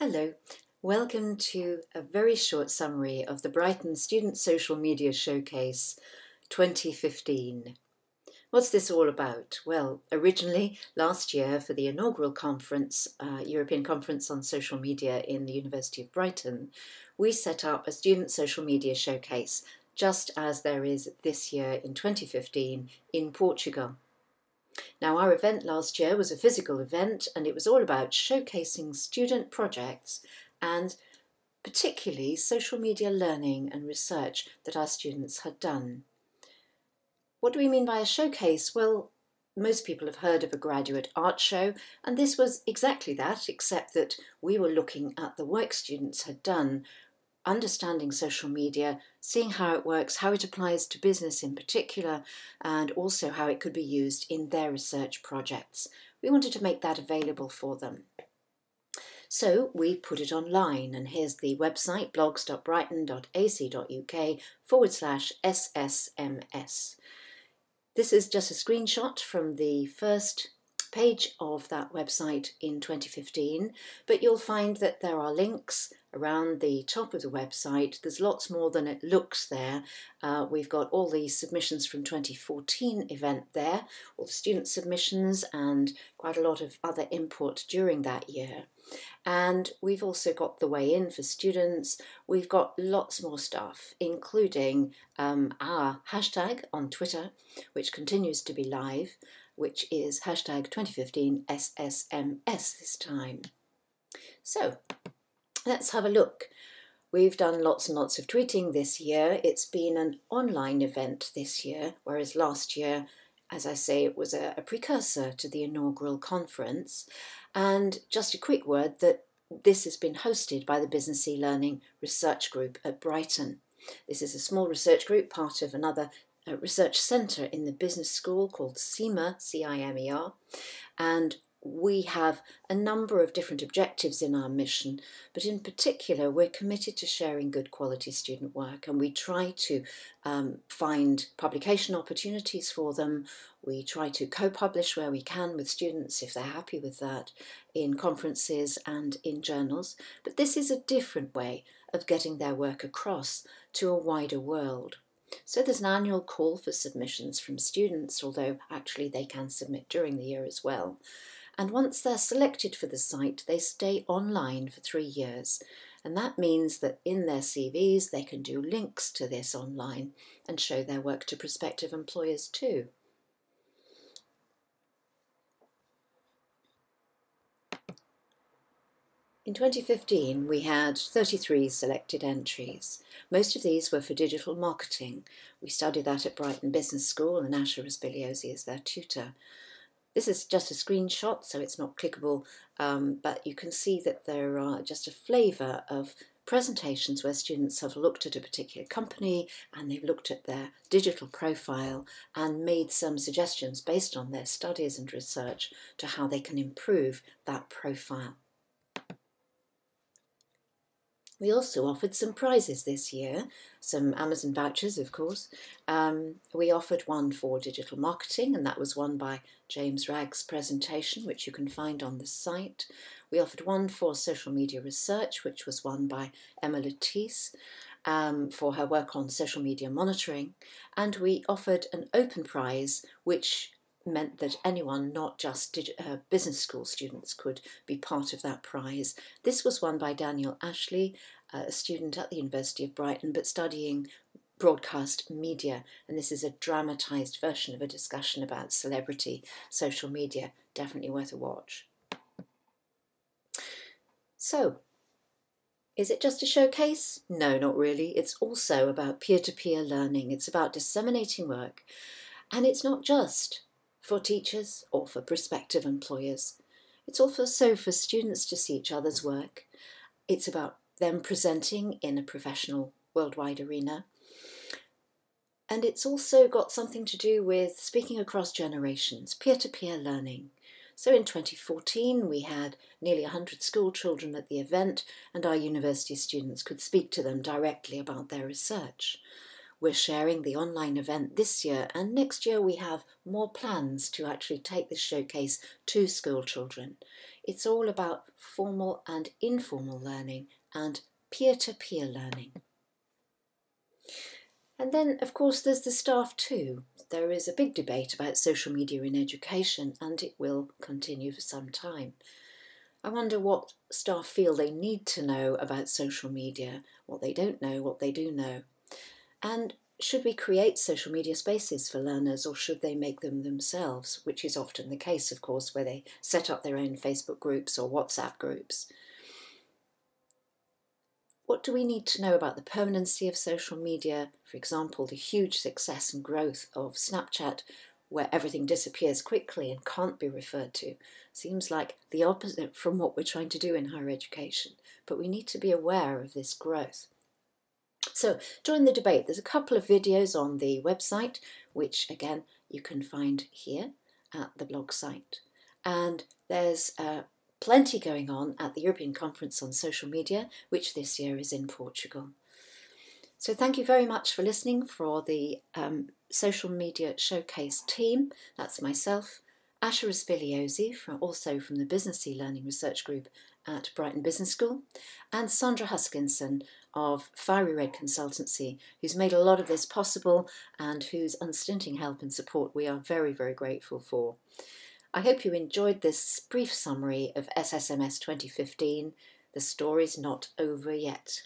Hello, welcome to a very short summary of the Brighton Student Social Media Showcase 2015. What's this all about? Well, originally last year for the inaugural conference, European Conference on Social Media in the University of Brighton, we set up a Student Social Media Showcase, just as there is this year in 2015 in Portugal. Now, our event last year was a physical event and it was all about showcasing student projects and particularly social media learning and research that our students had done. What do we mean by a showcase? Well, most people have heard of a graduate art show, and this was exactly that, except that we were looking at the work students had done, understanding social media, seeing how it works, how it applies to business in particular, and also how it could be used in their research projects. We wanted to make that available for them. So we put it online, and here's the website, blogs.brighton.ac.uk/SSMS. This is just a screenshot from the first page of that website in 2015, but you'll find that there are links around the top of the website. There's lots more than it looks there. We've got all the submissions from 2014 event there, all the student submissions and quite a lot of other input during that year. And we've also got the way in for students. We've got lots more stuff, including our hashtag on Twitter, which continues to be live, which is hashtag 2015 SSMS this time. So let's have a look. We've done lots and lots of tweeting this year. It's been an online event this year, whereas last year, as I say, it was a precursor to the inaugural conference. And just a quick word that this has been hosted by the Business e-Learning Research Group at Brighton. This is a small research group, part of another research centre in the business school called CIMER, C-I-M-E-R, and we have a number of different objectives in our mission, but in particular we're committed to sharing good quality student work, and we try to find publication opportunities for them. We try to co-publish where we can with students if they're happy with that, in conferences and in journals, but this is a different way of getting their work across to a wider world. So there's an annual call for submissions from students, although actually they can submit during the year as well. And once they're selected for the site, they stay online for 3 years. And that means that in their CVs, they can do links to this online and show their work to prospective employers too. In 2015, we had 33 selected entries. Most of these were for digital marketing. We studied that at Brighton Business School, and Asha Raspiliozzi is their tutor. This is just a screenshot, so it's not clickable, but you can see that there are just a flavour of presentations where students have looked at a particular company and they've looked at their digital profile and made some suggestions based on their studies and research to how they can improve that profile. We also offered some prizes this year, some Amazon vouchers, of course. We offered one for digital marketing, and that was won by James Ragg's presentation, which you can find on the site. We offered one for social media research, which was won by Emma Latisse for her work on social media monitoring. And we offered an open prize, which meant that anyone, not just business school students, could be part of that prize. This was won by Daniel Ashley, a student at the University of Brighton, but studying broadcast media, and this is a dramatised version of a discussion about celebrity social media. Definitely worth a watch. So, is it just a showcase? No, not really. It's also about peer-to-peer learning. It's about disseminating work, and it's not just for teachers or for prospective employers. It's also for students to see each other's work. It's about them presenting in a professional worldwide arena. And it's also got something to do with speaking across generations, peer-to-peer learning. So in 2014 we had nearly 100 school children at the event, and our university students could speak to them directly about their research. We're sharing the online event this year, and next year we have more plans to actually take this showcase to school children. It's all about formal and informal learning and peer-to-peer learning. And then, of course, there's the staff too. There is a big debate about social media in education, and it will continue for some time. I wonder what staff feel they need to know about social media, what they don't know, what they do know. And should we create social media spaces for learners, or should they make them themselves, which is often the case, of course, where they set up their own Facebook groups or WhatsApp groups. What do we need to know about the permanency of social media? For example, the huge success and growth of Snapchat, where everything disappears quickly and can't be referred to. Seems like the opposite from what we're trying to do in higher education, but we need to be aware of this growth. So join the debate. There's a couple of videos on the website, which again you can find here at the blog site. And there's plenty going on at the European Conference on Social Media, which this year is in Portugal. So thank you very much for listening. For the Social Media Showcase team, that's myself, Asha Raspigliosi, also from the Business e-Learning Research Group at Brighton Business School, and Sandra Huskinson of Fiery Red Consultancy, who's made a lot of this possible and whose unstinting help and support we are very, very grateful for. I hope you enjoyed this brief summary of SSMS 2015. The story's not over yet.